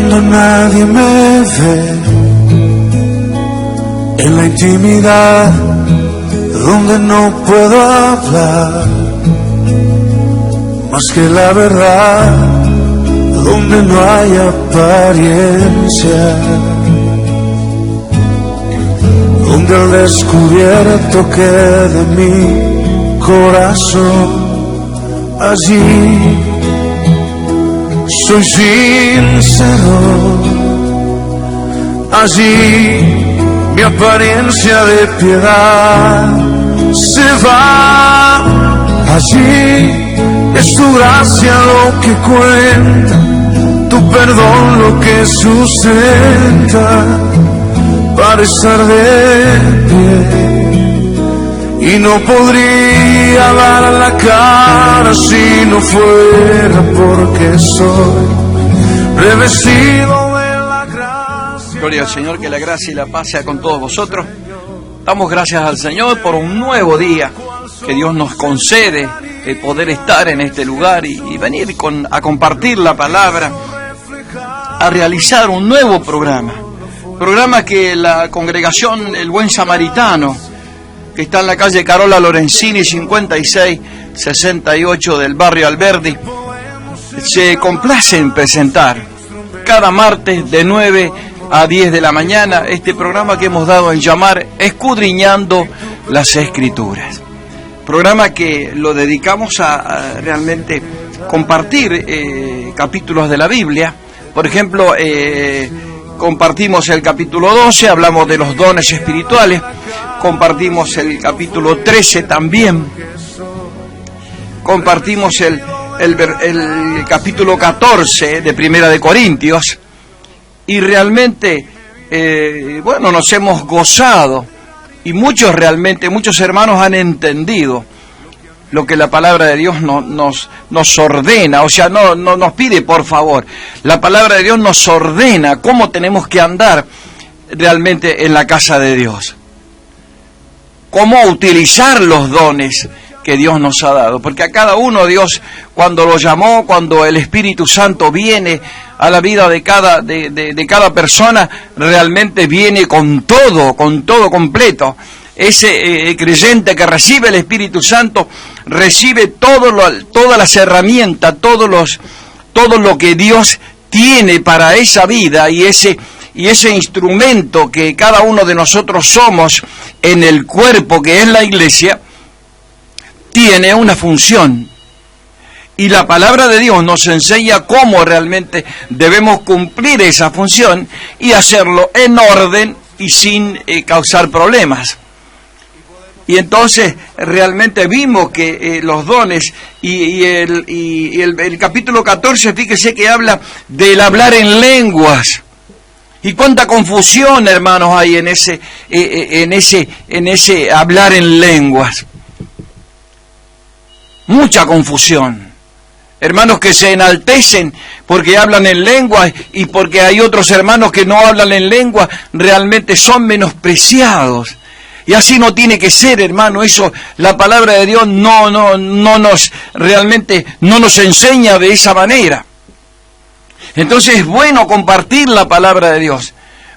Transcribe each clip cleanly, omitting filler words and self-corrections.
Cuando nadie me ve, en la intimidad donde no puedo hablar más que la verdad, donde no hay apariencia, donde al descubierto quede mi corazón, allí soy sincero, allí mi apariencia de piedad se va, allí es tu gracia lo que cuenta, tu perdón lo que sustenta para estar de pie. Y no podría dar la cara si no fuera porque soy revestido de la gracia. Gloria al Señor, que la gracia y la paz sea con todos vosotros. Damos gracias al Señor por un nuevo día que Dios nos concede, poder estar en este lugar y venir a compartir la palabra, a realizar un nuevo programa que la congregación El Buen Samaritano, que está en la calle Carola Lorenzini 5668 del barrio Alberdi, se complace en presentar cada martes de 9 a 10 de la mañana este programa que hemos dado en llamar Escudriñando las Escrituras. Programa que lo dedicamos a realmente compartir capítulos de la Biblia. Por ejemplo, compartimos el capítulo 12, hablamos de los dones espirituales. Compartimos el capítulo 13 también. Compartimos el capítulo 14 de Primera de Corintios. Y realmente, nos hemos gozado. Y muchos hermanos han entendido lo que la palabra de Dios nos ordena. O sea, no nos pide por favor. La palabra de Dios nos ordena cómo tenemos que andar realmente en la casa de Dios. Cómo utilizar los dones que Dios nos ha dado. Porque a cada uno Dios, cuando lo llamó, cuando el Espíritu Santo viene a la vida de cada persona, realmente viene con todo completo. Ese creyente que recibe el Espíritu Santo recibe todas las herramientas, todo lo que Dios tiene para esa vida, y ese instrumento que cada uno de nosotros somos en el cuerpo que es la iglesia, tiene una función. Y la palabra de Dios nos enseña cómo realmente debemos cumplir esa función y hacerlo en orden y sin causar problemas. Y entonces realmente vimos que los dones y el capítulo 14, fíjese que habla del hablar en lenguas. Y cuánta confusión, hermanos, hay en ese hablar en lenguas. Mucha confusión. Hermanos que se enaltecen porque hablan en lengua, y porque hay otros hermanos que no hablan en lengua, realmente son menospreciados. Y así no tiene que ser, hermano. Eso, la palabra de Dios no nos enseña de esa manera. Entonces es bueno compartir la palabra de Dios,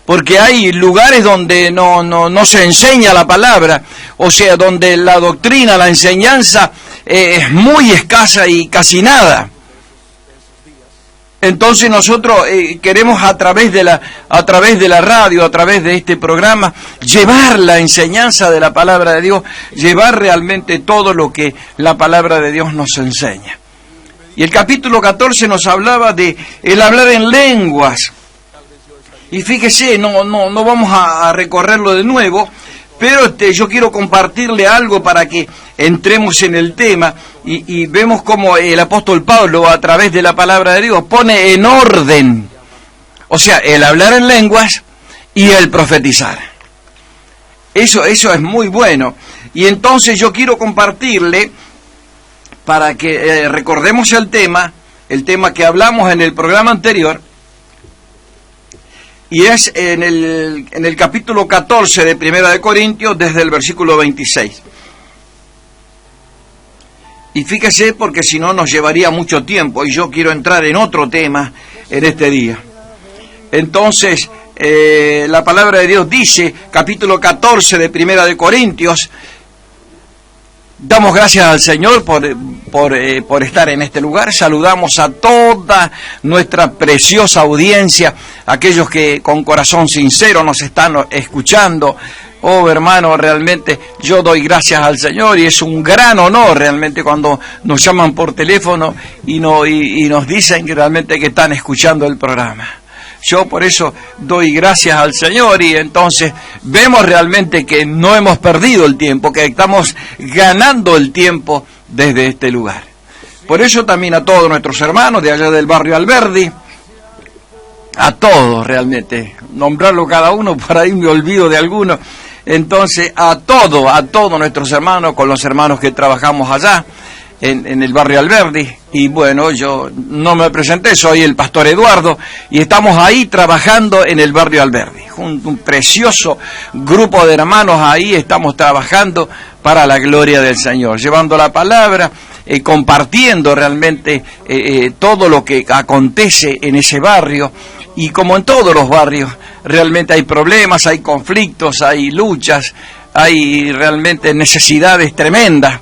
porque hay lugares donde no se enseña la palabra, o sea, donde la doctrina, la enseñanza es muy escasa y casi nada. Entonces nosotros queremos a través de la radio, a través de este programa, llevar la enseñanza de la palabra de Dios, llevar realmente todo lo que la palabra de Dios nos enseña. Y el capítulo 14 nos hablaba de el hablar en lenguas. Y fíjese, no vamos a recorrerlo de nuevo, pero yo quiero compartirle algo para que entremos en el tema y vemos cómo el apóstol Pablo, a través de la palabra de Dios, pone en orden, o sea, el hablar en lenguas y el profetizar. Eso es muy bueno. Y entonces yo quiero compartirle, para que recordemos el tema que hablamos en el programa anterior, y es en el capítulo 14 de Primera de Corintios, desde el versículo 26. Y fíjese, porque si no nos llevaría mucho tiempo, y yo quiero entrar en otro tema en este día. Entonces, la palabra de Dios dice, capítulo 14 de Primera de Corintios, damos gracias al Señor por estar en este lugar. Saludamos a toda nuestra preciosa audiencia, aquellos que con corazón sincero nos están escuchando. Oh, hermano, realmente yo doy gracias al Señor y es un gran honor realmente cuando nos llaman por teléfono y nos dicen que realmente que están escuchando el programa. Yo por eso doy gracias al Señor y entonces vemos realmente que no hemos perdido el tiempo, que estamos ganando el tiempo desde este lugar. Por eso también a todos nuestros hermanos de allá del barrio Alberdi, a todos realmente, nombrarlo cada uno, por ahí me olvido de alguno. Entonces a todos nuestros hermanos, con los hermanos que trabajamos allá en el barrio Alberdi. Y bueno, yo no me presenté, soy el pastor Eduardo y estamos ahí trabajando en el barrio Alberdi. Un precioso grupo de hermanos ahí estamos trabajando para la gloria del Señor, llevando la palabra, compartiendo realmente todo lo que acontece en ese barrio. Y como en todos los barrios, realmente hay problemas, hay conflictos, hay luchas, hay realmente necesidades tremendas.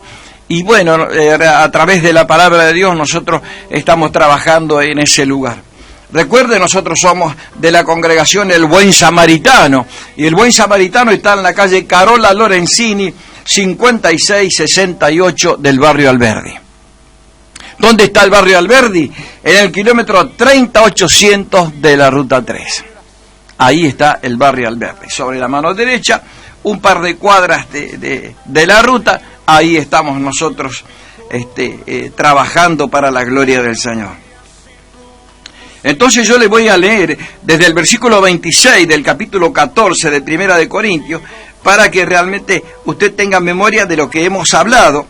Y bueno, a través de la palabra de Dios nosotros estamos trabajando en ese lugar. Recuerde, nosotros somos de la congregación El Buen Samaritano. Y El Buen Samaritano está en la calle Carola Lorenzini, 5668 del barrio Alberdi. ¿Dónde está el barrio Alberdi? En el kilómetro 30800 de la ruta 3. Ahí está el barrio Alberdi. Sobre la mano derecha, un par de cuadras de la ruta, ahí estamos nosotros trabajando para la gloria del Señor. Entonces yo le voy a leer desde el versículo 26 del capítulo 14 de Primera de Corintios, para que realmente usted tenga memoria de lo que hemos hablado.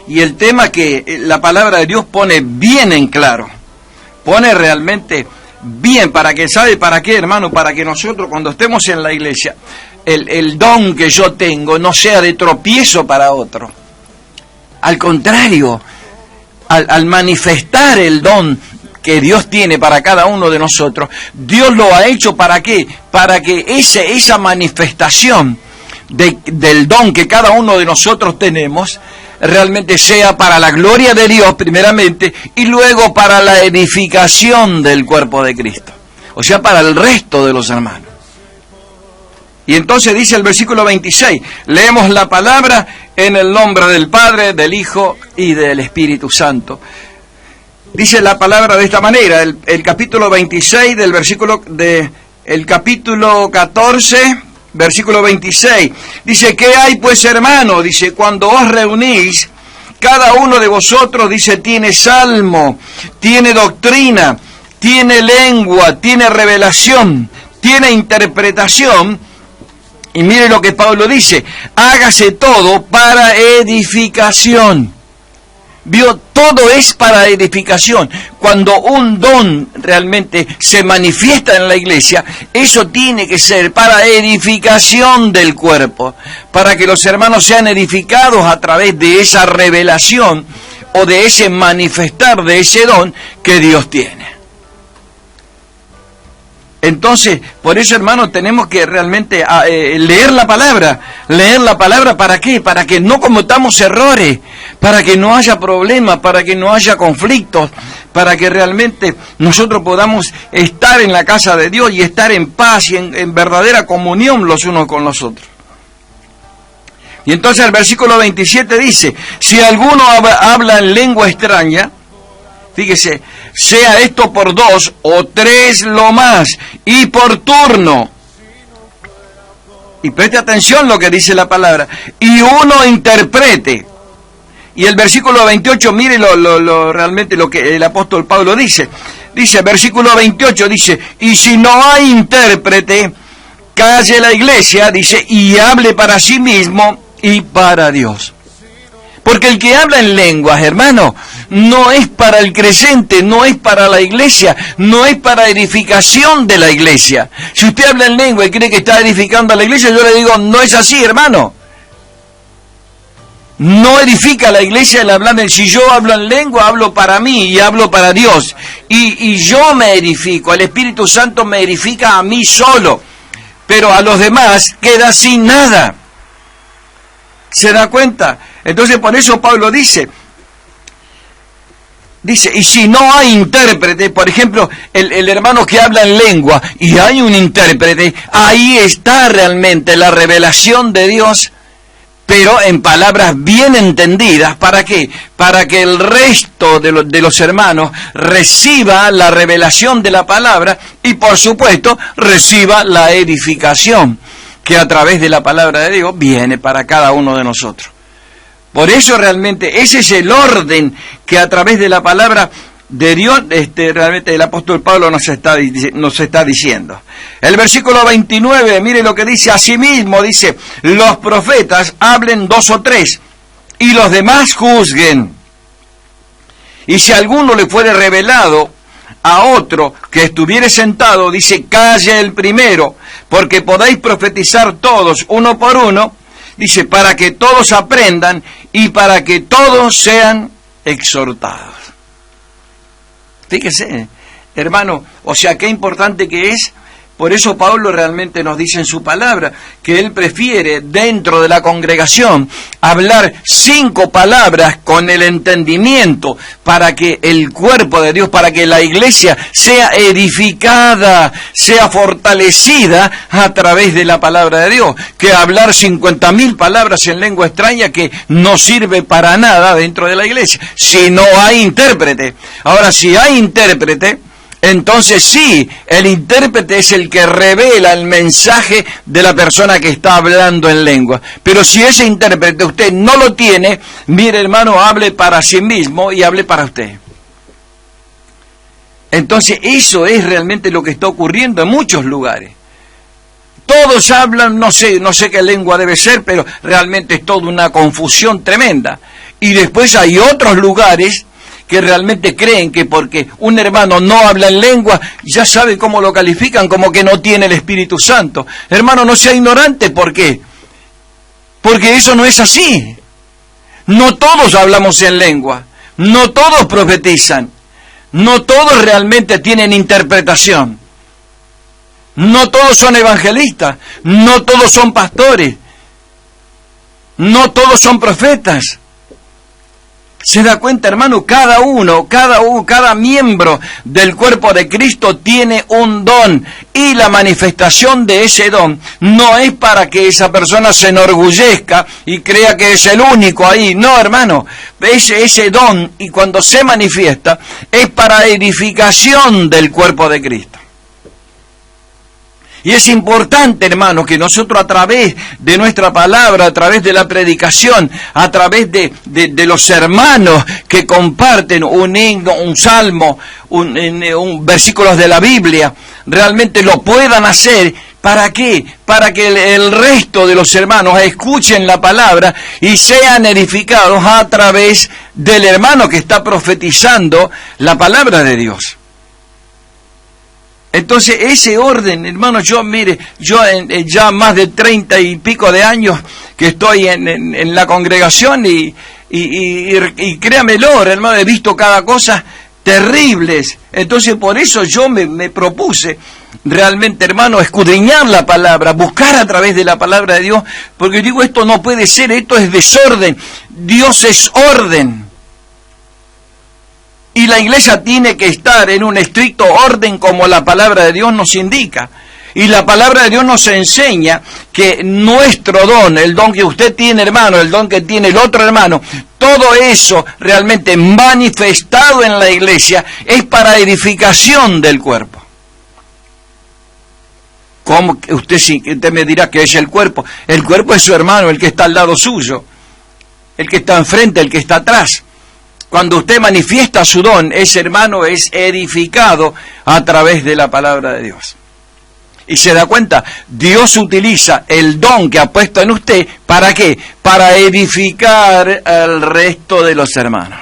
Y el tema que la palabra de Dios pone bien en claro, pone realmente bien, para que sabe para qué, hermano, para que nosotros cuando estemos en la iglesia, el don que yo tengo no sea de tropiezo para otro. Al contrario, al manifestar el don que Dios tiene para cada uno de nosotros, Dios lo ha hecho ¿para qué? Para que esa manifestación del don que cada uno de nosotros tenemos realmente sea para la gloria de Dios primeramente y luego para la edificación del cuerpo de Cristo, o sea, para el resto de los hermanos. Y entonces dice el versículo 26, leemos la palabra en el nombre del Padre, del Hijo y del Espíritu Santo. Dice la palabra de esta manera, el capítulo 26 el capítulo 14, versículo 26, dice, ¿qué hay pues, hermano? Dice, cuando os reunís, cada uno de vosotros, dice, tiene salmo, tiene doctrina, tiene lengua, tiene revelación, tiene interpretación. Y mire lo que Pablo dice, hágase todo para edificación. ¿Vio? Todo es para edificación. Cuando un don realmente se manifiesta en la iglesia, eso tiene que ser para edificación del cuerpo, para que los hermanos sean edificados a través de esa revelación o de ese manifestar de ese don que Dios tiene. Entonces, por eso, hermanos, tenemos que realmente leer la palabra. ¿Leer la palabra para qué? Para que no cometamos errores, para que no haya problemas, para que no haya conflictos, para que realmente nosotros podamos estar en la casa de Dios y estar en paz y en verdadera comunión los unos con los otros. Y entonces el versículo 27 dice, si alguno habla en lengua extraña, fíjese, sea esto por 2 o 3 lo más, y por turno. Y preste atención lo que dice la palabra. Y uno interprete. Y el versículo 28, mire realmente lo que el apóstol Pablo dice. Dice, versículo 28, dice, y si no hay intérprete, calle la iglesia, dice, y hable para sí mismo y para Dios. Porque el que habla en lenguas, hermano, no es para el creyente, no es para la iglesia, no es para edificación de la iglesia. Si usted habla en lengua y cree que está edificando a la iglesia, yo le digo, no es así, hermano. No edifica la iglesia el hablar en... Si yo hablo en lengua, hablo para mí y hablo para Dios. Y yo me edifico, el Espíritu Santo me edifica a mí solo. Pero a los demás queda sin nada. ¿Se da cuenta? Entonces por eso Pablo dice, y si no hay intérprete, por ejemplo, el hermano que habla en lengua y hay un intérprete, ahí está realmente la revelación de Dios, pero en palabras bien entendidas. ¿Para qué? Para que el resto de los hermanos reciba la revelación de la palabra y, por supuesto, reciba la edificación que a través de la palabra de Dios viene para cada uno de nosotros. Por eso realmente ese es el orden que a través de la palabra de Dios, realmente el apóstol Pablo nos está diciendo. El versículo 29, mire lo que dice: asimismo, dice, los profetas hablen 2 o 3, y los demás juzguen. Y si alguno le fuere revelado a otro que estuviere sentado, dice, calle el primero, porque podéis profetizar todos, uno por uno, dice, para que todos aprendan y para que todos sean exhortados. Fíjese, hermano, o sea, qué importante que es. Por eso Pablo realmente nos dice en su palabra que él prefiere dentro de la congregación hablar 5 palabras con el entendimiento para que el cuerpo de Dios, para que la iglesia sea edificada, sea fortalecida a través de la palabra de Dios, que hablar 50.000 palabras en lengua extraña que no sirve para nada dentro de la iglesia, si no hay intérprete. Ahora, si hay intérprete, entonces sí, el intérprete es el que revela el mensaje de la persona que está hablando en lengua. Pero si ese intérprete usted no lo tiene, mire hermano, hable para sí mismo y hable para usted. Entonces eso es realmente lo que está ocurriendo en muchos lugares. Todos hablan, no sé qué lengua debe ser, pero realmente es toda una confusión tremenda. Y después hay otros lugares que realmente creen que porque un hermano no habla en lengua, ya sabe cómo lo califican, como que no tiene el Espíritu Santo. Hermano, no sea ignorante. ¿Por qué? Porque eso no es así. No todos hablamos en lengua, no todos profetizan, no todos realmente tienen interpretación, no todos son evangelistas, no todos son pastores, no todos son profetas. ¿Se da cuenta, hermano? Cada miembro del cuerpo de Cristo tiene un don, y la manifestación de ese don no es para que esa persona se enorgullezca y crea que es el único ahí. No, hermano, ese don, y cuando se manifiesta, es para edificación del cuerpo de Cristo. Y es importante, hermano, que nosotros a través de nuestra palabra, a través de la predicación, a través de los hermanos que comparten un himno, un salmo, un versículos de la Biblia, realmente lo puedan hacer. ¿Para qué? Para que el resto de los hermanos escuchen la palabra y sean edificados a través del hermano que está profetizando la palabra de Dios. Entonces, ese orden, hermano, yo ya más de 30 y pico de años que estoy en la congregación y créamelo, hermano, he visto cada cosa terribles. Entonces, por eso yo me propuse realmente, hermano, escudriñar la palabra, buscar a través de la palabra de Dios, porque digo, esto no puede ser, esto es desorden. Dios es orden. Y la iglesia tiene que estar en un estricto orden como la palabra de Dios nos indica. Y la palabra de Dios nos enseña que nuestro don, el don que usted tiene, hermano, el don que tiene el otro hermano, todo eso realmente manifestado en la iglesia es para edificación del cuerpo. ¿Cómo usted me dirá que es el cuerpo? El cuerpo es su hermano, el que está al lado suyo, el que está enfrente, el que está atrás. Cuando usted manifiesta su don, ese hermano es edificado a través de la palabra de Dios. Y se da cuenta, Dios utiliza el don que ha puesto en usted, ¿para qué? Para edificar al resto de los hermanos.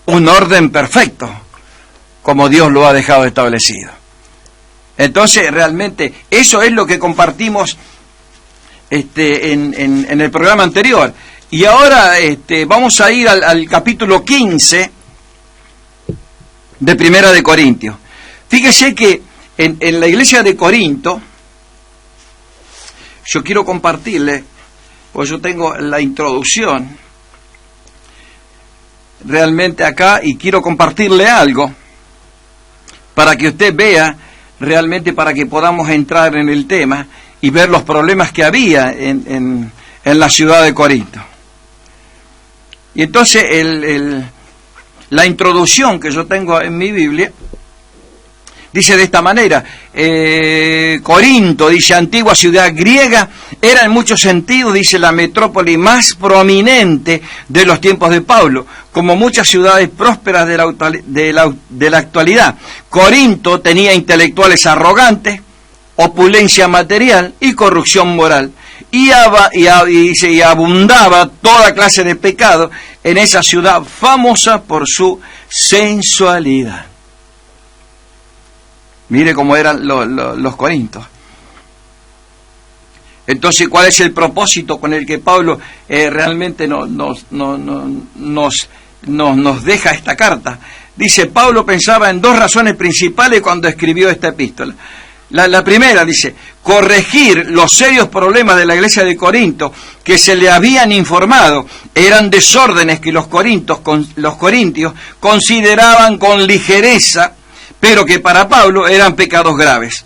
Un orden perfecto, como Dios lo ha dejado establecido. Entonces, realmente, eso es lo que compartimos en el programa anterior. Y ahora vamos a ir al capítulo 15 de Primera de Corintios. Fíjese que en la iglesia de Corinto, yo quiero compartirle, pues yo tengo la introducción realmente acá y quiero compartirle algo para que usted vea realmente, para que podamos entrar en el tema y ver los problemas que había en la ciudad de Corinto. Y entonces la introducción que yo tengo en mi Biblia dice de esta manera: Corinto, dice, antigua ciudad griega, era en muchos sentidos, dice, la metrópoli más prominente de los tiempos de Pablo, como muchas ciudades prósperas de la actualidad. Corinto tenía intelectuales arrogantes, opulencia material y corrupción moral, y abundaba toda clase de pecado en esa ciudad famosa por su sensualidad. Mire cómo eran los corintios. Entonces, ¿cuál es el propósito con el que Pablo realmente nos deja esta carta? Dice, Pablo pensaba en dos razones principales cuando escribió esta epístola. La primera, dice, corregir los serios problemas de la iglesia de Corinto que se le habían informado. Eran desórdenes que los corintios consideraban con ligereza, pero que para Pablo eran pecados graves.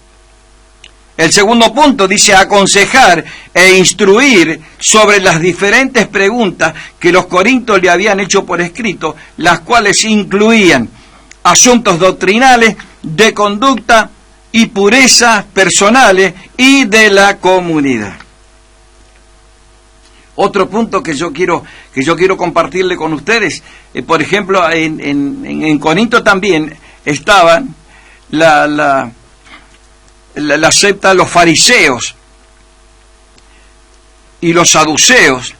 El segundo punto dice, aconsejar e instruir sobre las diferentes preguntas que los corintios le habían hecho por escrito, las cuales incluían asuntos doctrinales, de conducta y purezas personales y de la comunidad. Otro punto que yo quiero compartirle con ustedes, por ejemplo, en Corinto también estaban la secta de los fariseos y los saduceos.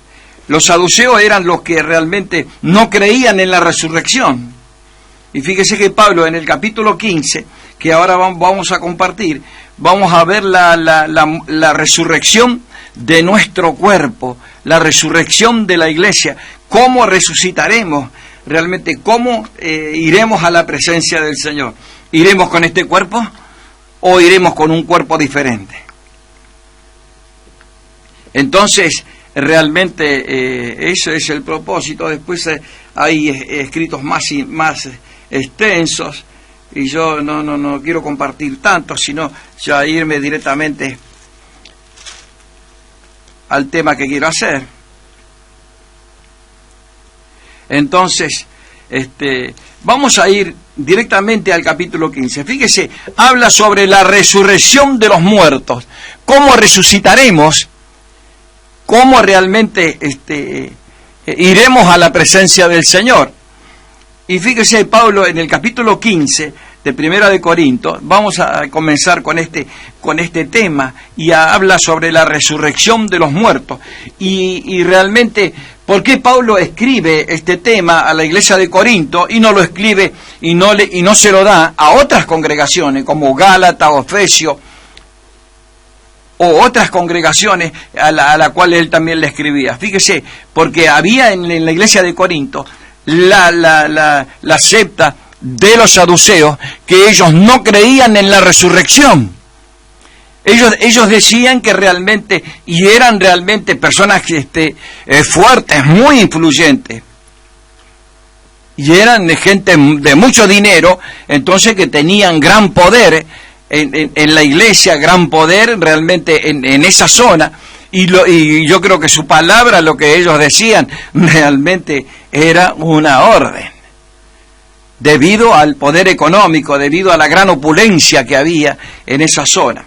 Los saduceos eran los que realmente no creían en la resurrección. Y fíjese que Pablo en el capítulo 15, que ahora vamos a compartir, vamos a ver la resurrección de nuestro cuerpo, la resurrección de la iglesia, cómo resucitaremos, realmente cómo iremos a la presencia del Señor. ¿Iremos con este cuerpo o iremos con un cuerpo diferente? Entonces, realmente eso es el propósito. Después hay escritos más extensos, y yo no quiero compartir tanto, sino ya irme directamente al tema que quiero hacer. Entonces, vamos a ir directamente al capítulo 15. Fíjese, habla sobre la resurrección de los muertos. ¿Cómo resucitaremos? ¿Cómo realmente iremos a la presencia del Señor? Y fíjese, Pablo en el capítulo 15 de Primera de Corintios, vamos a comenzar con este tema, y habla sobre la resurrección de los muertos. Y realmente, ¿por qué Pablo escribe este tema a la iglesia de Corinto y no lo escribe y no se lo da a otras congregaciones como Gálatas o Efesios o otras congregaciones a la cual él también le escribía? Fíjese, porque había en la iglesia de Corinto la secta de los saduceos, que ellos no creían en la resurrección. Ellos decían que realmente, y eran realmente personas fuertes, muy influyentes, y eran gente de mucho dinero, entonces que tenían gran poder en la iglesia, gran poder realmente en esa zona, y yo creo que su palabra, lo que ellos decían, realmente era una orden, debido al poder económico, debido a la gran opulencia que había en esa zona.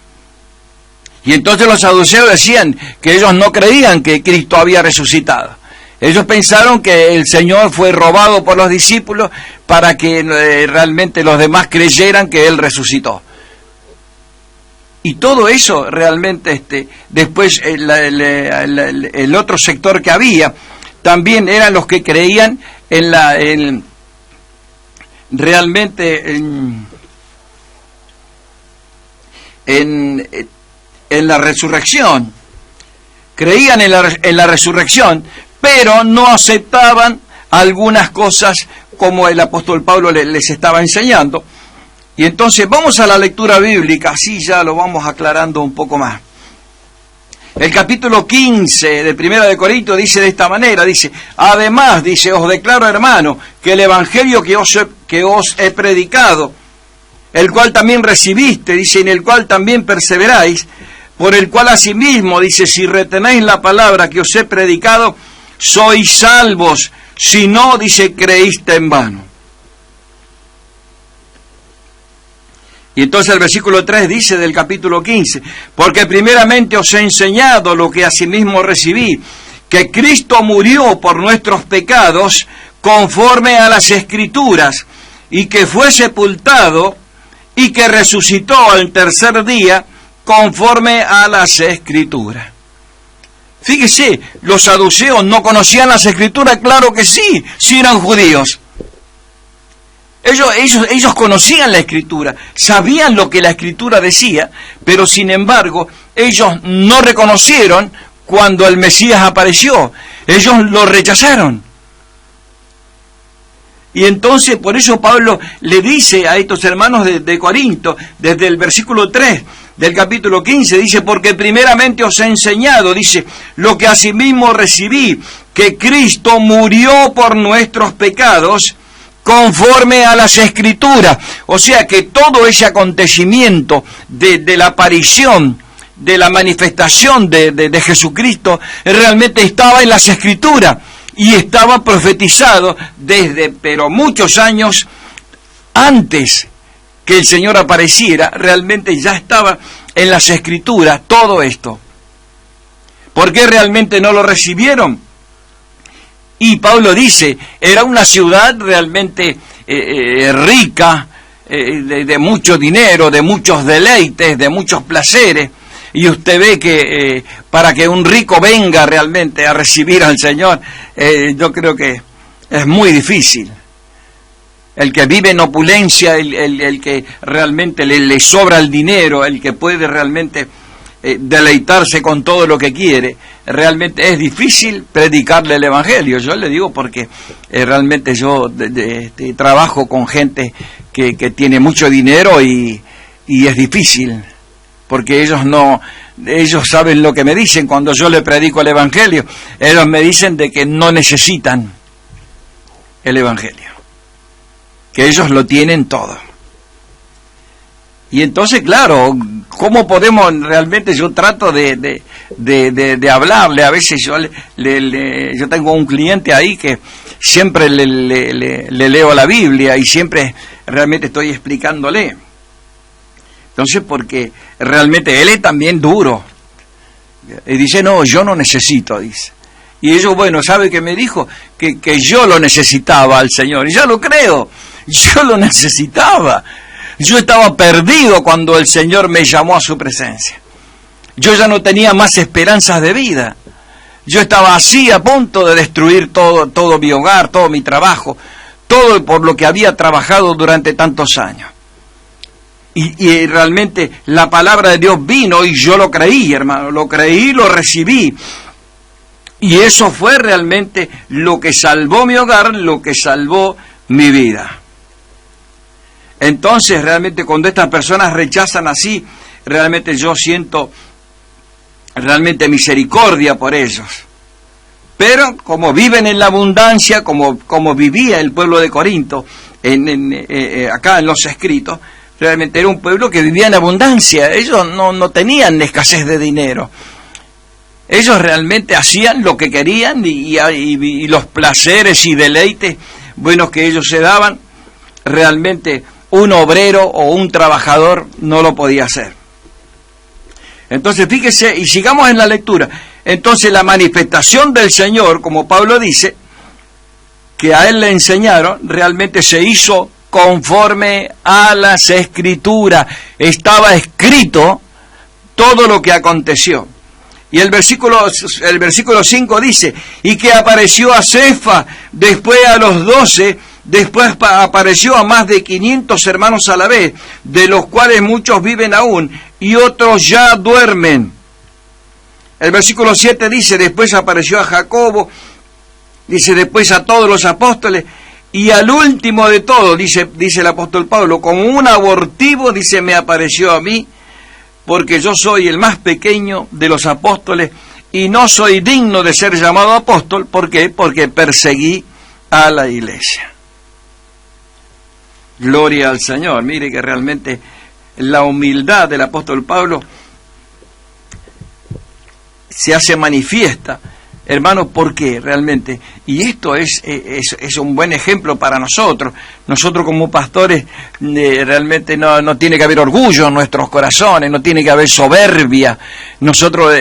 Y entonces los saduceos decían que ellos no creían que Cristo había resucitado. Ellos pensaron que el Señor fue robado por los discípulos para que realmente los demás creyeran que Él resucitó. Y todo eso realmente, después el otro sector que había, también eran los que creían realmente en la resurrección. Creían en la resurrección, pero no aceptaban algunas cosas como el apóstol Pablo les estaba enseñando. Y entonces vamos a la lectura bíblica, así ya lo vamos aclarando un poco más. El capítulo 15 de Primera de Corintios dice de esta manera, dice, además, dice, os declaro, hermano, que el evangelio que os he predicado, el cual también recibiste, dice, en el cual también perseveráis, por el cual asimismo, dice, si retenéis la palabra que os he predicado, sois salvos, si no, dice, creíste en vano. Y entonces el versículo 3 dice del capítulo 15, porque primeramente os he enseñado lo que asimismo recibí, que Cristo murió por nuestros pecados conforme a las Escrituras, y que fue sepultado, y que resucitó al tercer día conforme a las Escrituras. Fíjese, los saduceos no conocían las Escrituras, claro que sí, si eran judíos. Ellos conocían la Escritura, sabían lo que la Escritura decía, pero sin embargo, ellos no reconocieron cuando el Mesías apareció. Ellos lo rechazaron. Y entonces, por eso Pablo le dice a estos hermanos de Corinto, desde el versículo 3 del capítulo 15, dice, porque primeramente os he enseñado, dice, lo que asimismo recibí, que Cristo murió por nuestros pecados, conforme a las Escrituras. O sea que todo ese acontecimiento de la aparición, de la manifestación de Jesucristo, realmente estaba en las Escrituras y estaba profetizado pero muchos años antes que el Señor apareciera. Realmente ya estaba en las Escrituras todo esto. ¿Por qué realmente no lo recibieron? Y Pablo dice, era una ciudad realmente rica, de mucho dinero, de muchos deleites, de muchos placeres. Y usted ve que para que un rico venga realmente a recibir al Señor, yo creo que es muy difícil. El que vive en opulencia, el que realmente le sobra el dinero, el que puede realmente deleitarse con todo lo que quiere, realmente es difícil predicarle el Evangelio. Yo le digo porque realmente yo trabajo con gente que tiene mucho dinero y es difícil, porque ellos saben lo que me dicen cuando yo le predico el Evangelio. Ellos me dicen de que no necesitan el Evangelio, que ellos lo tienen todo. Y entonces, claro, ¿cómo podemos realmente? Yo trato de hablarle. A veces yo tengo un cliente ahí que siempre le leo la Biblia y siempre realmente estoy explicándole. Entonces, porque realmente él es también duro. Y dice, no, yo no necesito, dice. Y ellos, bueno, ¿sabe qué me dijo? Que yo lo necesitaba al Señor. Y yo lo creo, yo lo necesitaba. Yo estaba perdido cuando el Señor me llamó a su presencia. Yo ya no tenía más esperanzas de vida. Yo estaba así a punto de destruir todo mi hogar, todo mi trabajo, todo por lo que había trabajado durante tantos años. Y realmente la palabra de Dios vino y yo lo creí, hermano, lo creí, lo recibí. Y eso fue realmente lo que salvó mi hogar, lo que salvó mi vida. Entonces, realmente, cuando estas personas rechazan así, realmente yo siento realmente misericordia por ellos. Pero, como viven en la abundancia, como vivía el pueblo de Corinto, acá en los escritos, realmente era un pueblo que vivía en abundancia. Ellos no tenían escasez de dinero. Ellos realmente hacían lo que querían y los placeres y deleites buenos que ellos se daban, realmente un obrero o un trabajador no lo podía hacer. Entonces fíjese, y sigamos en la lectura. Entonces la manifestación del Señor, como Pablo dice, que a él le enseñaron, realmente se hizo conforme a las Escrituras. Estaba escrito todo lo que aconteció. Y el versículo 5 dice, y que apareció a Cefa, después a los 12, después apareció a más de 500 hermanos a la vez, de los cuales muchos viven aún, y otros ya duermen. El versículo 7 dice, después apareció a Jacobo, dice después a todos los apóstoles, y al último de todos, dice el apóstol Pablo, como un abortivo, dice, me apareció a mí, porque yo soy el más pequeño de los apóstoles, y no soy digno de ser llamado apóstol. ¿Por qué? Porque perseguí a la iglesia. Gloria al Señor. Mire que realmente la humildad del apóstol Pablo se hace manifiesta, hermanos, porque realmente, y esto es un buen ejemplo para nosotros como pastores, realmente no tiene que haber orgullo en nuestros corazones, no tiene que haber soberbia. Nosotros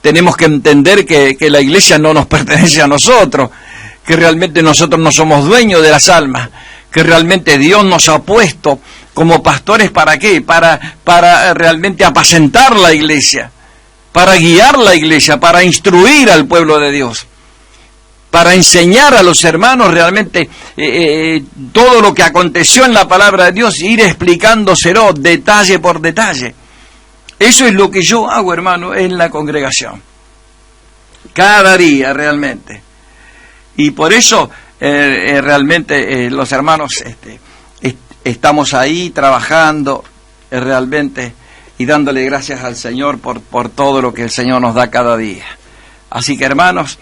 tenemos que entender que la iglesia no nos pertenece a nosotros, que realmente nosotros no somos dueños de las almas, que realmente Dios nos ha puesto como pastores, ¿para qué? Para realmente apacentar la iglesia, para guiar la iglesia, para instruir al pueblo de Dios, para enseñar a los hermanos realmente todo lo que aconteció en la palabra de Dios, ir explicándoselo detalle por detalle. Eso es lo que yo hago, hermano, en la congregación, cada día realmente. Y por eso realmente los hermanos estamos ahí trabajando realmente y dándole gracias al Señor por todo lo que el Señor nos da cada día. Así que, hermanos,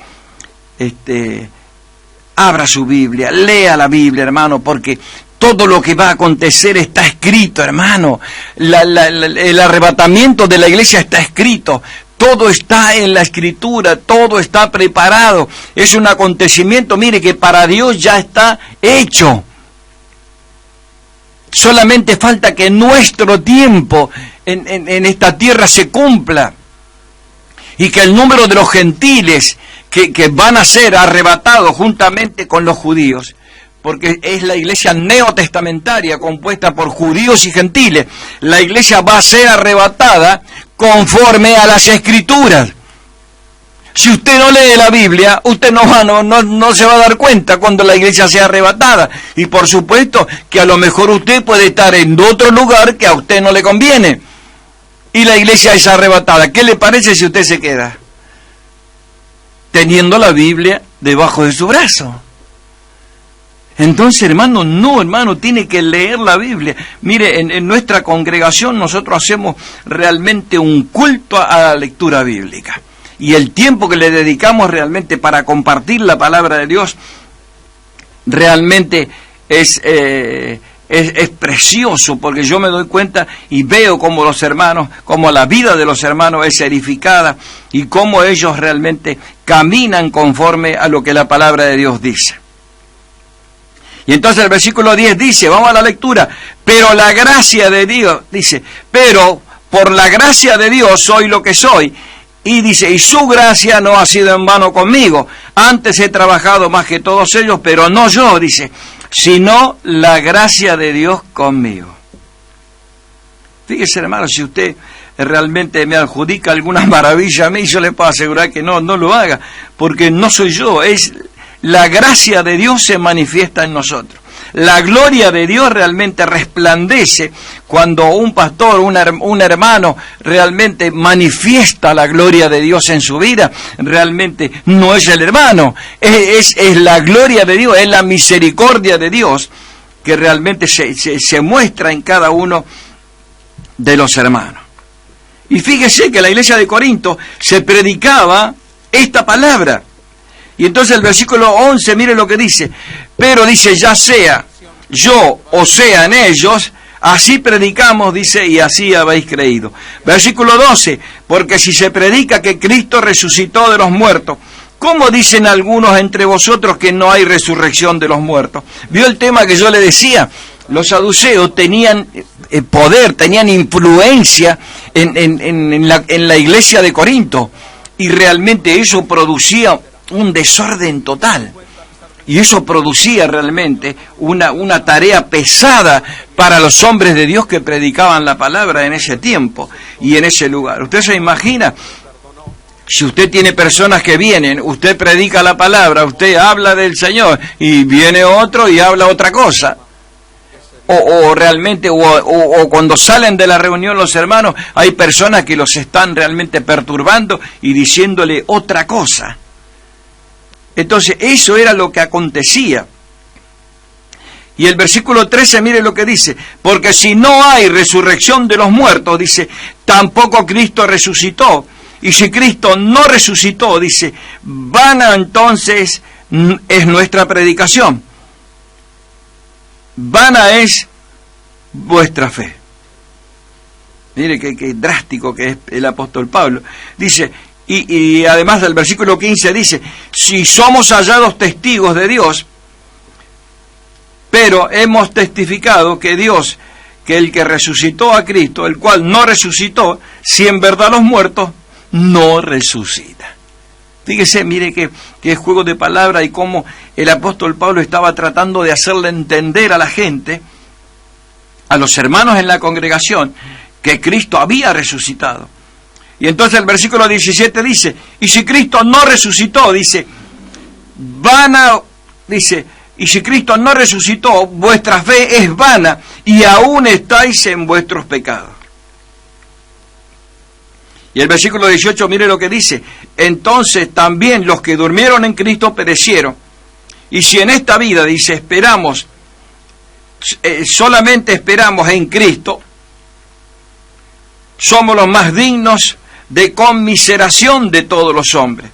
abra su Biblia, lea la Biblia, hermano, porque todo lo que va a acontecer está escrito, hermano. El arrebatamiento de la iglesia está escrito. Todo está en la Escritura, todo está preparado. Es un acontecimiento, mire, que para Dios ya está hecho. Solamente falta que nuestro tiempo en esta tierra se cumpla, y que el número de los gentiles que van a ser arrebatados juntamente con los judíos, porque es la iglesia neotestamentaria compuesta por judíos y gentiles, la iglesia va a ser arrebatada conforme a las Escrituras. Si usted no lee la Biblia, usted no se va a dar cuenta cuando la iglesia sea arrebatada. Y por supuesto que a lo mejor usted puede estar en otro lugar que a usted no le conviene, y la iglesia es arrebatada. ¿Qué le parece si usted se queda teniendo la Biblia debajo de su brazo? Entonces, hermano, tiene que leer la Biblia. Mire, en nuestra congregación nosotros hacemos realmente un culto a la lectura bíblica. Y el tiempo que le dedicamos realmente para compartir la palabra de Dios realmente es precioso, porque yo me doy cuenta y veo cómo los hermanos, cómo la vida de los hermanos es edificada y cómo ellos realmente caminan conforme a lo que la palabra de Dios dice. Y entonces el versículo 10 dice, vamos a la lectura, pero la gracia de Dios, dice, pero por la gracia de Dios soy lo que soy. Y dice, y su gracia no ha sido en vano conmigo. Antes he trabajado más que todos ellos, pero no yo, dice, sino la gracia de Dios conmigo. Fíjese, hermano, si usted realmente me adjudica alguna maravilla a mí, yo le puedo asegurar que no lo haga, porque no soy yo, es la gracia de Dios se manifiesta en nosotros. La gloria de Dios realmente resplandece cuando un pastor, un hermano realmente manifiesta la gloria de Dios en su vida. Realmente no es el hermano, es la gloria de Dios, es la misericordia de Dios que realmente se muestra en cada uno de los hermanos. Y fíjese que en la iglesia de Corinto se predicaba esta palabra. Y entonces el versículo 11, mire lo que dice, pero dice, ya sea yo o sea en ellos, así predicamos, dice, y así habéis creído. Versículo 12, porque si se predica que Cristo resucitó de los muertos, ¿cómo dicen algunos entre vosotros que no hay resurrección de los muertos? ¿Vio el tema que yo le decía? Los saduceos tenían poder, tenían influencia en la iglesia de Corinto, y realmente eso producía un desorden total, y eso producía realmente una tarea pesada para los hombres de Dios que predicaban la palabra en ese tiempo y en ese lugar. Usted se imagina, si usted tiene personas que vienen, usted predica la palabra, usted habla del Señor, y viene otro y habla otra cosa, o cuando salen de la reunión los hermanos, hay personas que los están realmente perturbando y diciéndole otra cosa. Entonces, eso era lo que acontecía. Y el versículo 13, mire lo que dice: porque si no hay resurrección de los muertos, dice, tampoco Cristo resucitó. Y si Cristo no resucitó, dice, vana entonces es nuestra predicación. Vana es vuestra fe. Mire qué drástico que es el apóstol Pablo. Dice, y además del versículo 15 dice, si somos hallados testigos de Dios, pero hemos testificado que Dios, que el que resucitó a Cristo, el cual no resucitó, si en verdad los muertos no resucitan. Fíjese, mire que es juego de palabras y cómo el apóstol Pablo estaba tratando de hacerle entender a la gente, a los hermanos en la congregación, que Cristo había resucitado. Y entonces el versículo 17 dice, y si Cristo no resucitó, dice, y si Cristo no resucitó, vuestra fe es vana y aún estáis en vuestros pecados. Y el versículo 18, mire lo que dice, entonces también los que durmieron en Cristo perecieron. Y si en esta vida, dice, solamente esperamos en Cristo, somos los más dignos de conmiseración de todos los hombres.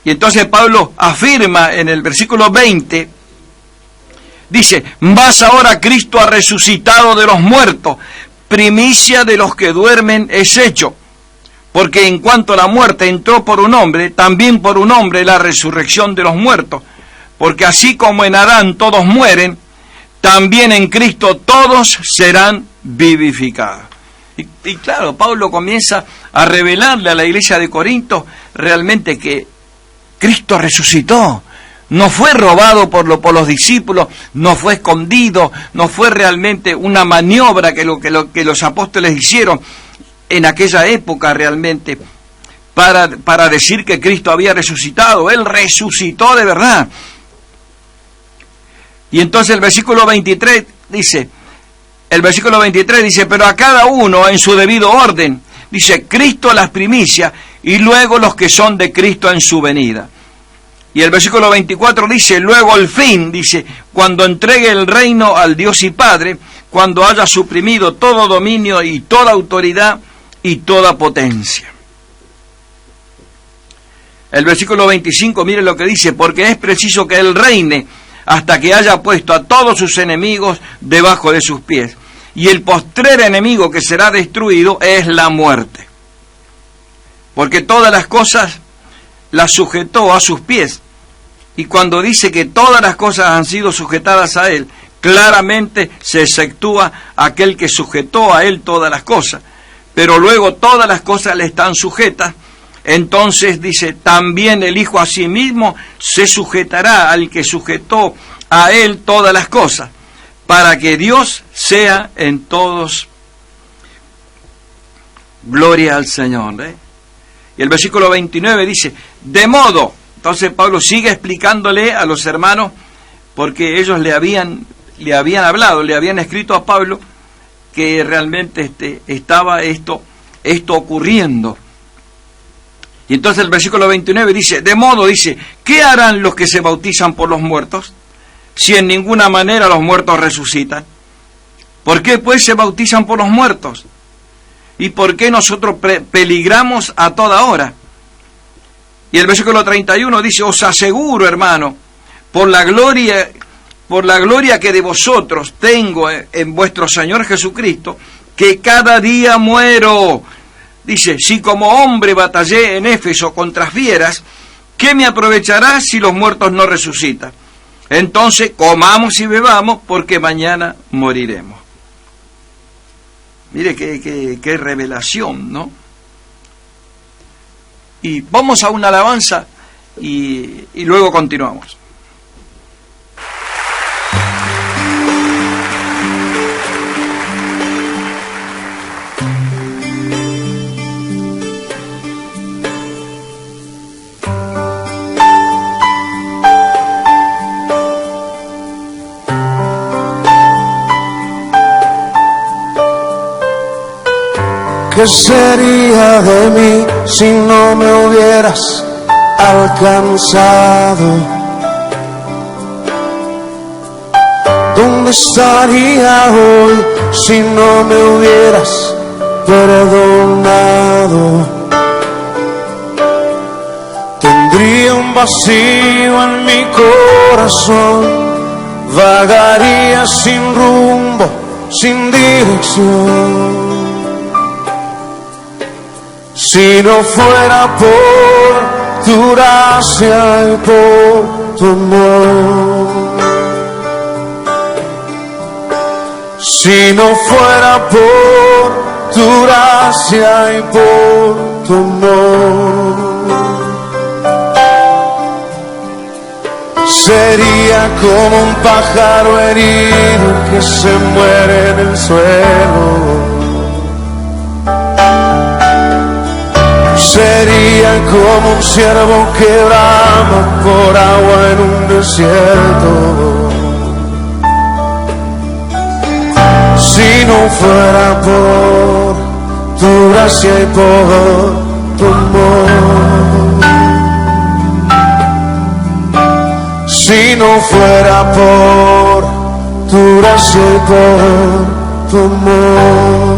Y entonces Pablo afirma en el versículo 20, dice, mas ahora Cristo ha resucitado de los muertos, primicia de los que duermen es hecho. Porque en cuanto a la muerte entró por un hombre, también por un hombre la resurrección de los muertos. Porque así como en Adán todos mueren, también en Cristo todos serán vivificados. Y claro, Pablo comienza a revelarle a la iglesia de Corinto realmente que Cristo resucitó. No fue robado por los discípulos, no fue escondido, no fue realmente una maniobra que los apóstoles hicieron en aquella época realmente para decir que Cristo había resucitado. Él resucitó de verdad. Y entonces el versículo 23 dice, pero a cada uno en su debido orden, dice, Cristo las primicias y luego los que son de Cristo en su venida. Y el versículo 24 dice, luego el fin, dice, cuando entregue el reino al Dios y Padre, cuando haya suprimido todo dominio y toda autoridad y toda potencia. El versículo 25, mire lo que dice, porque es preciso que Él reine hasta que haya puesto a todos sus enemigos debajo de sus pies. Y el postrer enemigo que será destruido es la muerte. Porque todas las cosas las sujetó a sus pies. Y cuando dice que todas las cosas han sido sujetadas a Él, claramente se exceptúa aquel que sujetó a Él todas las cosas. Pero luego todas las cosas le están sujetas. Entonces dice, también el Hijo a sí mismo se sujetará al que sujetó a Él todas las cosas, para que Dios sea en todos. Gloria al Señor. Y el versículo 29 dice, de modo, entonces Pablo sigue explicándole a los hermanos, porque ellos le habían hablado, le habían escrito a Pablo, que realmente estaba esto ocurriendo. Y entonces el versículo 29 dice, de modo, dice, ¿qué harán los que se bautizan por los muertos? Si en ninguna manera los muertos resucitan. ¿Por qué pues se bautizan por los muertos? ¿Y por qué nosotros peligramos a toda hora? Y el versículo 31 dice, os aseguro, hermano, por la gloria que de vosotros tengo en vuestro Señor Jesucristo, que cada día muero. Dice, si como hombre batallé en Éfeso contra fieras, ¿qué me aprovechará si los muertos no resucitan? Entonces comamos y bebamos, porque mañana moriremos. Mire qué revelación, ¿no? Y vamos a una alabanza y luego continuamos. ¿Qué sería de mí si no me hubieras alcanzado, ¿dónde estaría hoy si no me hubieras perdonado? Tendría un vacío en mi corazón, vagaría sin rumbo, sin dirección. Si no fuera por tu gracia y por tu amor, si no fuera por tu gracia y por tu amor, sería como un pájaro herido que se muere en el suelo. Sería como un ciervo que brama por agua en un desierto. Si no fuera por tu gracia y por tu amor, si no fuera por tu gracia y por tu amor,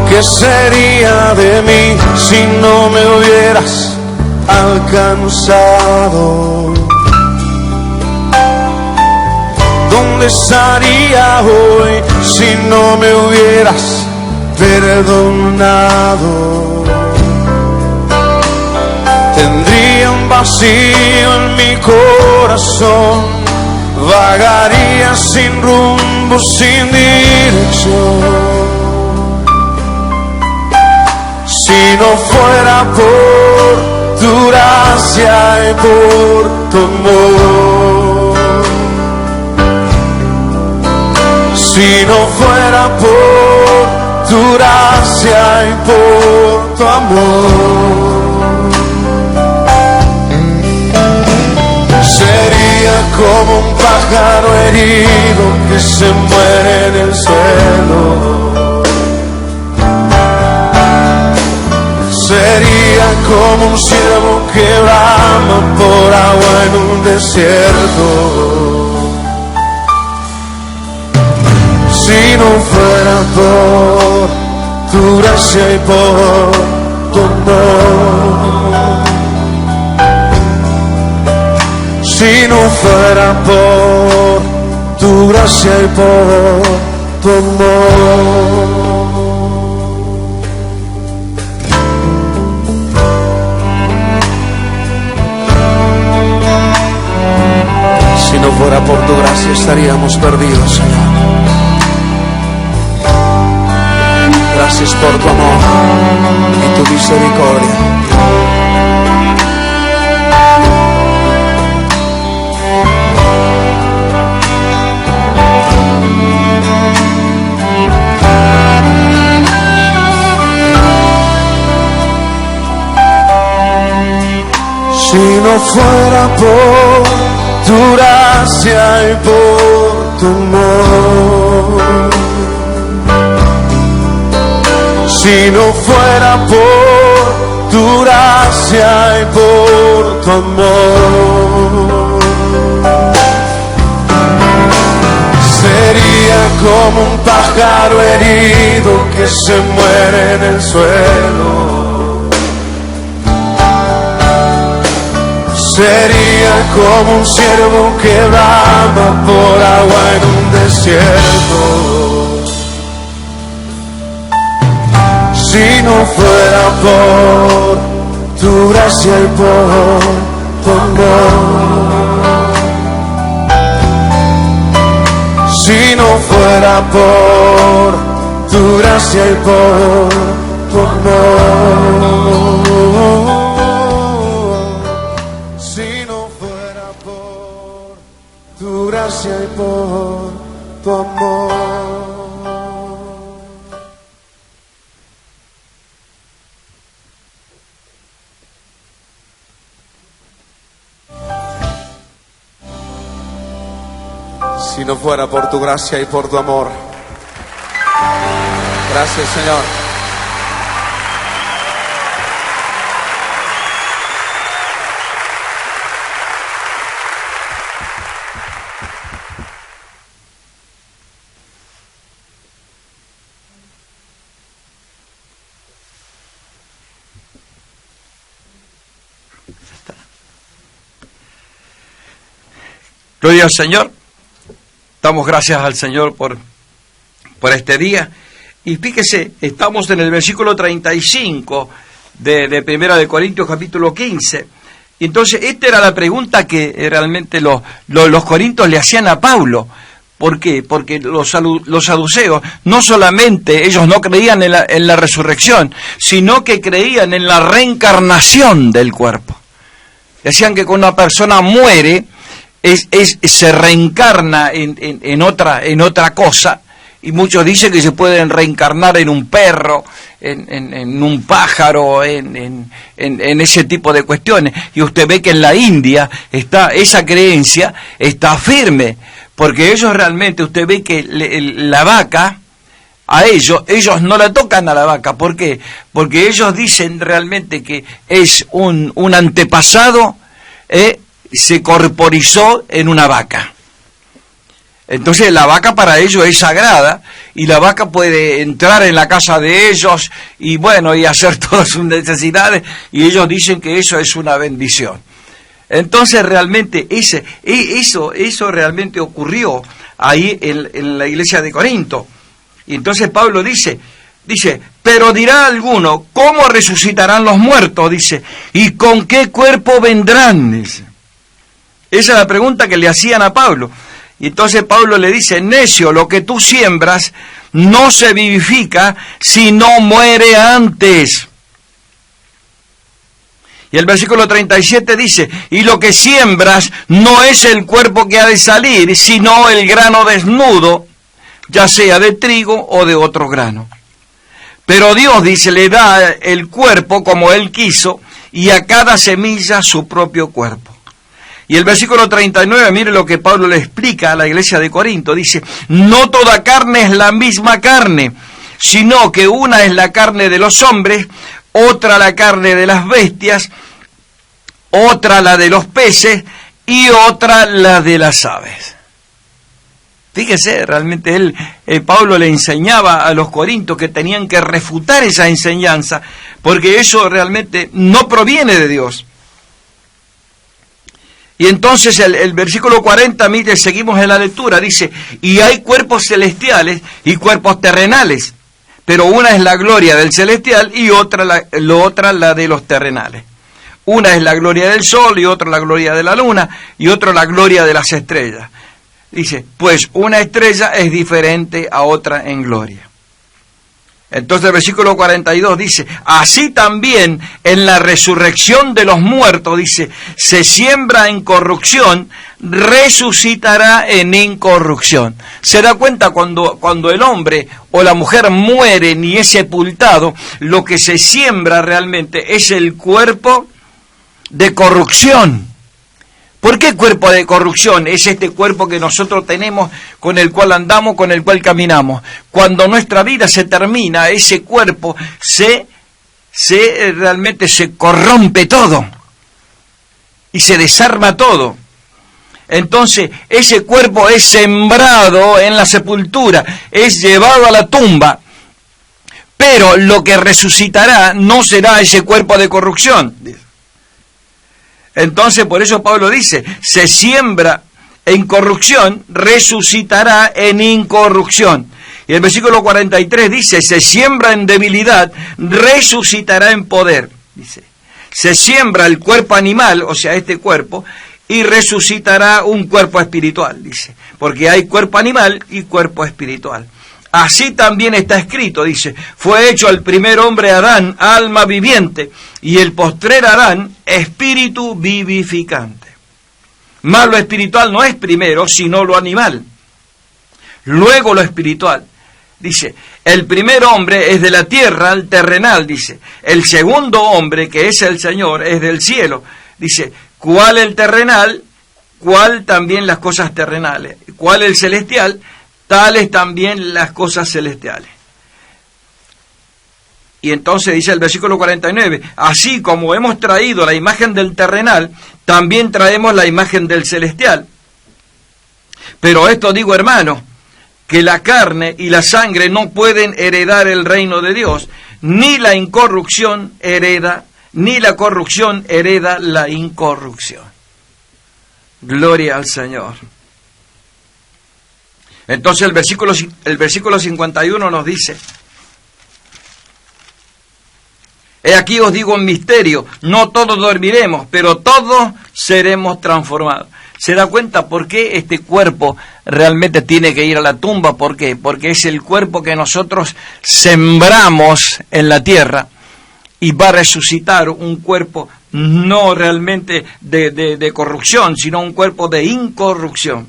¿qué sería de mí si no me hubieras alcanzado? ¿Dónde estaría hoy si no me hubieras perdonado? Tendría un vacío en mi corazón, vagaría sin rumbo, sin dirección. Si no fuera por tu gracia y por tu amor, si no fuera por tu gracia y por tu amor, sería como un pájaro herido que se muere en el suelo. Sería como un ciervo que brama por agua en un desierto. Si no fuera por tu gracia y por tu amor, si no fuera por tu gracia y por tu amor, si no fuera por tu gracia estaríamos perdidos, Señor. Gracias por tu amor y tu misericordia. Si no fuera por tu gracia y por tu amor, si no fuera por tu gracia y por tu amor, sería como un pájaro herido que se muere en el suelo. Sería como un ciervo que brama por agua en un desierto. Si no fuera por tu gracia y por tu amor, si no fuera por tu gracia y por tu amor, tu gracia y por tu amor. Si no fuera por tu gracia y por tu amor. Gracias, Señor. Gloria al Señor. Damos gracias al Señor por este día. Y fíjese, estamos en el versículo 35 de Primera de Corintios, capítulo 15. Y entonces, esta era la pregunta que realmente los corintios le hacían a Pablo. ¿Por qué? Porque los saduceos, no solamente ellos no creían en la resurrección, sino que creían en la reencarnación del cuerpo. Decían que cuando una persona muere, se reencarna en otra cosa, y muchos dicen que se pueden reencarnar en un perro, en un pájaro, en ese tipo de cuestiones. Y usted ve que en la India esa creencia está firme, porque ellos realmente, usted ve que la vaca, a ellos no la tocan a la vaca. ¿Por qué? Porque ellos dicen realmente que es un antepasado, se corporizó en una vaca. Entonces la vaca para ellos es sagrada, y la vaca puede entrar en la casa de ellos y bueno, y hacer todas sus necesidades, y ellos dicen que eso es una bendición. Entonces realmente eso realmente ocurrió ahí en la iglesia de Corinto. Y entonces Pablo dice, pero dirá alguno, ¿cómo resucitarán los muertos? Dice, ¿y con qué cuerpo vendrán? Dice. Esa es la pregunta que le hacían a Pablo. Y entonces Pablo le dice, necio, lo que tú siembras no se vivifica si no muere antes. Y el versículo 37 dice, y lo que siembras no es el cuerpo que ha de salir, sino el grano desnudo, ya sea de trigo o de otro grano. Pero Dios, dice, le da el cuerpo como Él quiso, y a cada semilla su propio cuerpo. Y el versículo 39, mire lo que Pablo le explica a la iglesia de Corinto. Dice, no toda carne es la misma carne, sino que una es la carne de los hombres, otra la carne de las bestias, otra la de los peces y otra la de las aves. Fíjese, realmente Pablo le enseñaba a los corintios que tenían que refutar esa enseñanza, porque eso realmente no proviene de Dios. Y entonces el versículo 40, mire, seguimos en la lectura, dice, y hay cuerpos celestiales y cuerpos terrenales, pero una es la gloria del celestial y otra la de los terrenales. Una es la gloria del sol y otra la gloria de la luna y otra la gloria de las estrellas. Dice, pues una estrella es diferente a otra en gloria. Entonces el versículo 42 dice, así también en la resurrección de los muertos, dice, se siembra en corrupción, resucitará en incorrupción. Se da cuenta cuando el hombre o la mujer mueren y es sepultado, lo que se siembra realmente es el cuerpo de corrupción. ¿Por qué cuerpo de corrupción? Es este cuerpo que nosotros tenemos, con el cual andamos, con el cual caminamos. Cuando nuestra vida se termina, ese cuerpo realmente se corrompe todo y se desarma todo. Entonces, ese cuerpo es sembrado en la sepultura, es llevado a la tumba, pero lo que resucitará no será ese cuerpo de corrupción. Entonces, por eso Pablo dice, se siembra en corrupción, resucitará en incorrupción. Y el versículo 43 dice, se siembra en debilidad, resucitará en poder. Dice, se siembra el cuerpo animal, o sea, este cuerpo, y resucitará un cuerpo espiritual, dice, porque hay cuerpo animal y cuerpo espiritual. Así también está escrito, dice, fue hecho el primer hombre Adán, alma viviente, y el postrer Adán, espíritu vivificante. Mas lo espiritual no es primero, sino lo animal. Luego lo espiritual. Dice, el primer hombre es de la tierra, el terrenal, dice. El segundo hombre, que es el Señor, es del cielo. Dice, ¿cuál el terrenal? ¿Cuál también las cosas terrenales? ¿Cuál el celestial? Tales también las cosas celestiales. Y entonces dice el versículo 49, así como hemos traído la imagen del terrenal, también traemos la imagen del celestial. Pero esto digo, hermanos, que la carne y la sangre no pueden heredar el reino de Dios, ni la corrupción hereda la incorrupción. Gloria al Señor. Entonces el versículo 51 nos dice: he aquí os digo un misterio, no todos dormiremos, pero todos seremos transformados. ¿Se da cuenta por qué este cuerpo realmente tiene que ir a la tumba? ¿Por qué? Porque es el cuerpo que nosotros sembramos en la tierra y va a resucitar un cuerpo no realmente de corrupción, sino un cuerpo de incorrupción.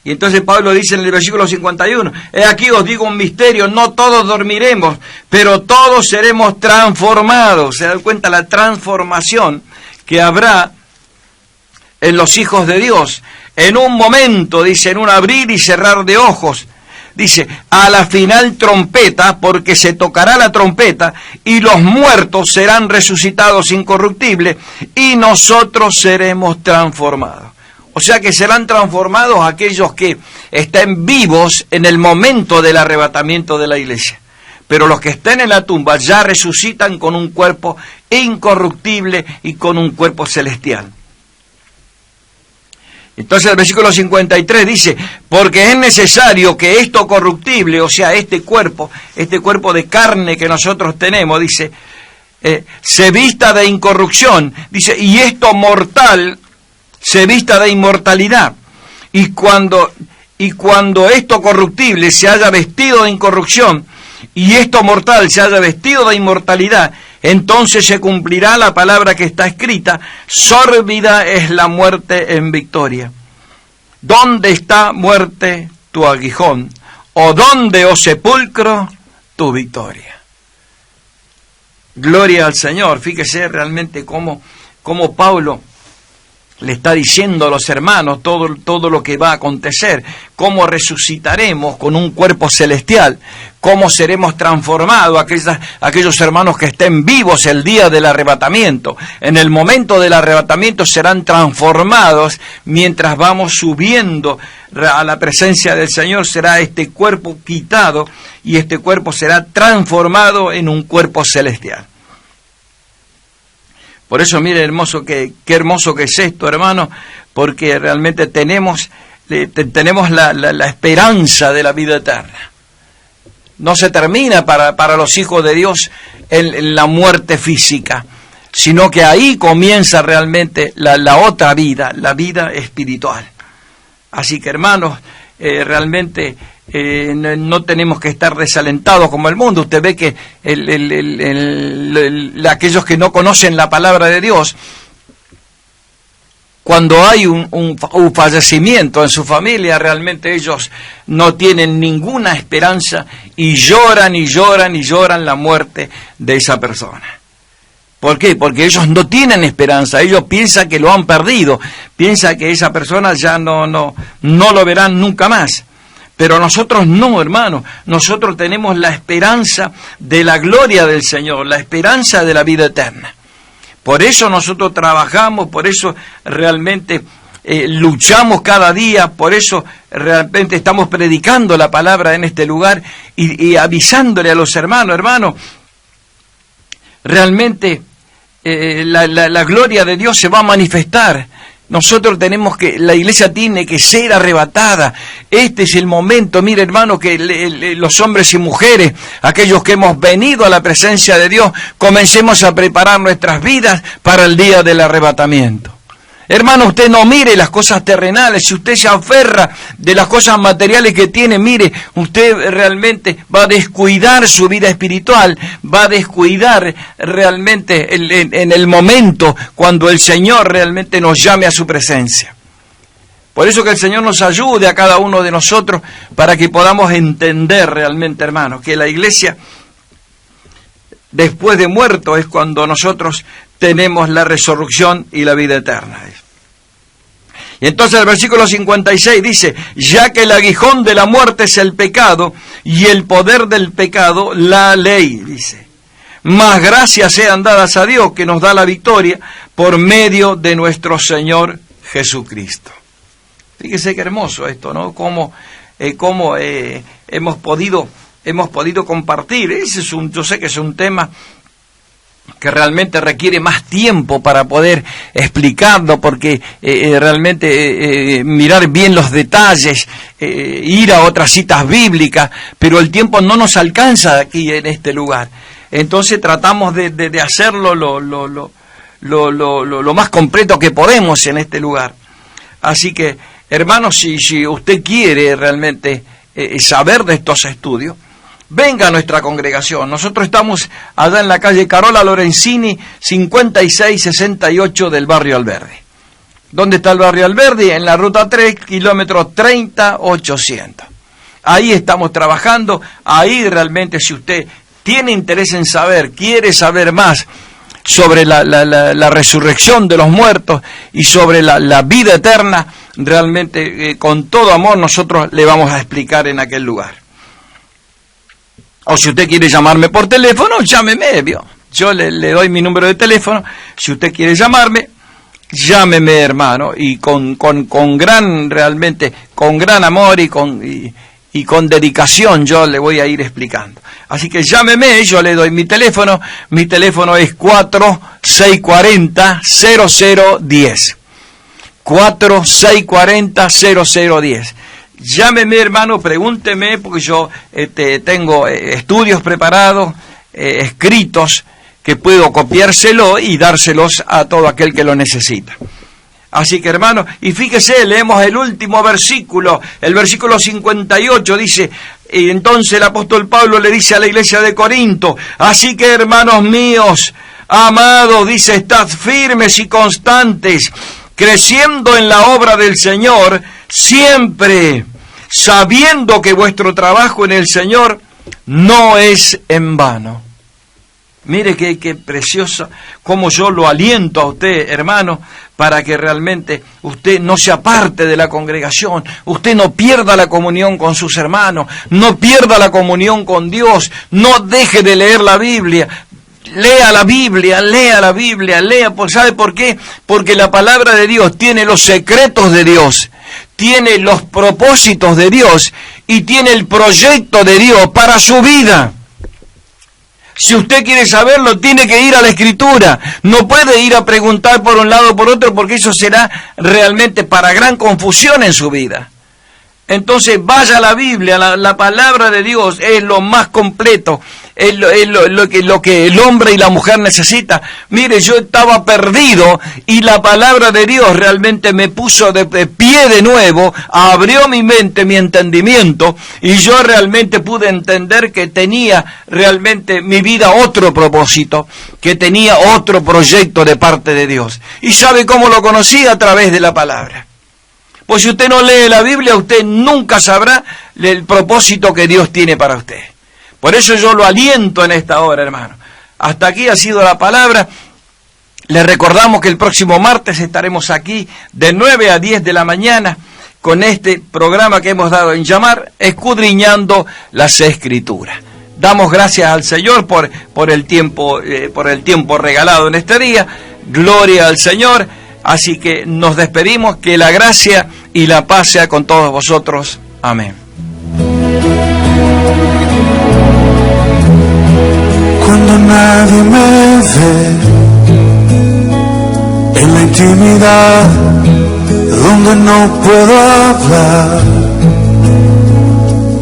Y entonces Pablo dice en el versículo 51, he aquí os digo un misterio, no todos dormiremos, pero todos seremos transformados. ¿Se dan cuenta la transformación que habrá en los hijos de Dios? En un momento, dice, en un abrir y cerrar de ojos, dice, a la final trompeta, porque se tocará la trompeta, y los muertos serán resucitados incorruptibles, y nosotros seremos transformados. O sea que serán transformados aquellos que estén vivos en el momento del arrebatamiento de la iglesia. Pero los que estén en la tumba ya resucitan con un cuerpo incorruptible y con un cuerpo celestial. Entonces el versículo 53 dice, porque es necesario que esto corruptible, o sea, este cuerpo de carne que nosotros tenemos, dice, se vista de incorrupción, dice, y esto mortal se vista de inmortalidad. Y cuando esto corruptible se haya vestido de incorrupción, y esto mortal se haya vestido de inmortalidad, entonces se cumplirá la palabra que está escrita, sórbida es la muerte en victoria. ¿Dónde está, muerte, tu aguijón? ¿O dónde, oh sepulcro, tu victoria? Gloria al Señor. Fíjese realmente cómo Pablo le está diciendo a los hermanos todo lo que va a acontecer, cómo resucitaremos con un cuerpo celestial, cómo seremos transformados, aquellos hermanos que estén vivos el día del arrebatamiento. En el momento del arrebatamiento serán transformados mientras vamos subiendo a la presencia del Señor. Será este cuerpo quitado y este cuerpo será transformado en un cuerpo celestial. Por eso, mire, qué hermoso que es esto, hermano, porque realmente tenemos la esperanza de la vida eterna. No se termina para los hijos de Dios en la muerte física, sino que ahí comienza realmente la otra vida, la vida espiritual. Así que, hermanos, realmente no tenemos que estar desalentados como el mundo. Usted ve que aquellos que no conocen la palabra de Dios, cuando hay un fallecimiento en su familia, realmente ellos no tienen ninguna esperanza y lloran y lloran y lloran la muerte de esa persona. ¿Por qué? Porque ellos no tienen esperanza, ellos piensan que lo han perdido, piensan que esa persona ya no lo verán nunca más. Pero nosotros no, hermano, nosotros tenemos la esperanza de la gloria del Señor, la esperanza de la vida eterna. Por eso nosotros trabajamos, por eso realmente luchamos cada día, por eso realmente estamos predicando la palabra en este lugar y avisándole a los hermanos, realmente la gloria de Dios se va a manifestar. Nosotros la iglesia tiene que ser arrebatada. Este es el momento, mire hermano, que los hombres y mujeres, aquellos que hemos venido a la presencia de Dios, comencemos a preparar nuestras vidas para el día del arrebatamiento. Hermano, usted no mire las cosas terrenales, si usted se aferra de las cosas materiales que tiene, mire, usted realmente va a descuidar su vida espiritual, va a descuidar realmente en el momento cuando el Señor realmente nos llame a su presencia. Por eso que el Señor nos ayude a cada uno de nosotros para que podamos entender realmente, hermanos, que la iglesia después de muerto es cuando nosotros tenemos la resurrección y la vida eterna. Y entonces el versículo 56 dice, ya que el aguijón de la muerte es el pecado, y el poder del pecado la ley, dice. Mas gracias sean dadas a Dios que nos da la victoria por medio de nuestro Señor Jesucristo. Fíjese qué hermoso esto, ¿no? Cómo hemos podido compartir. Yo sé que es un tema que realmente requiere más tiempo para poder explicarlo, porque realmente mirar bien los detalles, ir a otras citas bíblicas, pero el tiempo no nos alcanza aquí en este lugar. Entonces tratamos de hacerlo lo más completo que podemos en este lugar. Así que, hermanos, si usted quiere realmente saber de estos estudios, venga a nuestra congregación. Nosotros estamos allá en la calle Carola Lorenzini, 5668 del barrio Alberdi. ¿Dónde está el barrio Alberdi? En la ruta 3, kilómetro 30800. Ahí estamos trabajando. Ahí realmente, si usted tiene interés en saber, quiere saber más sobre la resurrección de los muertos y sobre la vida eterna, realmente con todo amor nosotros le vamos a explicar en aquel lugar. O si usted quiere llamarme por teléfono, llámeme, ¿vio? Yo le doy mi número de teléfono. Si usted quiere llamarme, llámeme, hermano, y con gran, realmente, con gran amor y con dedicación yo le voy a ir explicando. Así que llámeme, yo le doy mi teléfono es 4640-0010. 4640-0010. Llámeme, hermano, pregúnteme, porque yo tengo estudios preparados, escritos, que puedo copiárselo y dárselos a todo aquel que lo necesita. Así que, hermano, y fíjese, leemos el último versículo, el versículo 58, dice, y entonces el apóstol Pablo le dice a la iglesia de Corinto: así que, hermanos míos, amados, dice, estad firmes y constantes, creciendo en la obra del Señor, siempre sabiendo que vuestro trabajo en el Señor no es en vano. Mire qué precioso, cómo yo lo aliento a usted, hermano, para que realmente usted no se aparte de la congregación, usted no pierda la comunión con sus hermanos, no pierda la comunión con Dios, no deje de leer la Biblia. Lea la Biblia, ¿sabe por qué? Porque la palabra de Dios tiene los secretos de Dios, tiene los propósitos de Dios y tiene el proyecto de Dios para su vida. Si usted quiere saberlo, tiene que ir a la Escritura. No puede ir a preguntar por un lado o por otro, porque eso será realmente para gran confusión en su vida. Entonces vaya a la Biblia, la palabra de Dios es lo más completo, es lo que el hombre y la mujer necesita. Mire, yo estaba perdido y la palabra de Dios realmente me puso de pie de nuevo, abrió mi mente, mi entendimiento, y yo realmente pude entender que tenía realmente mi vida otro propósito, que tenía otro proyecto de parte de Dios. ¿Y sabe cómo lo conocí? A través de la palabra. Pues si usted no lee la Biblia, usted nunca sabrá el propósito que Dios tiene para usted. Por eso yo lo aliento en esta hora, hermano. Hasta aquí ha sido la palabra. Le recordamos que el próximo martes estaremos aquí de 9 a 10 de la mañana con este programa que hemos dado en llamar Escudriñando las Escrituras. Damos gracias al Señor por el tiempo regalado en este día. Gloria al Señor. Así que nos despedimos, que la gracia y la paz sea con todos vosotros. Amén. Cuando nadie me ve, en la intimidad, donde no puedo hablar,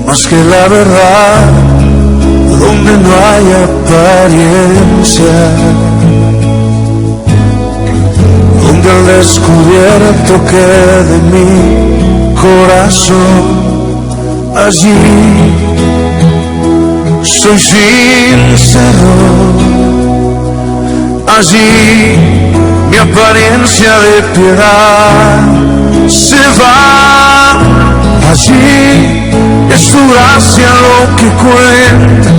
más que la verdad, donde no hay apariencia, donde al descubierto quede mi corazón, allí soy sincero, allí mi apariencia de piedad se va, allí es tu gracia lo que cuenta,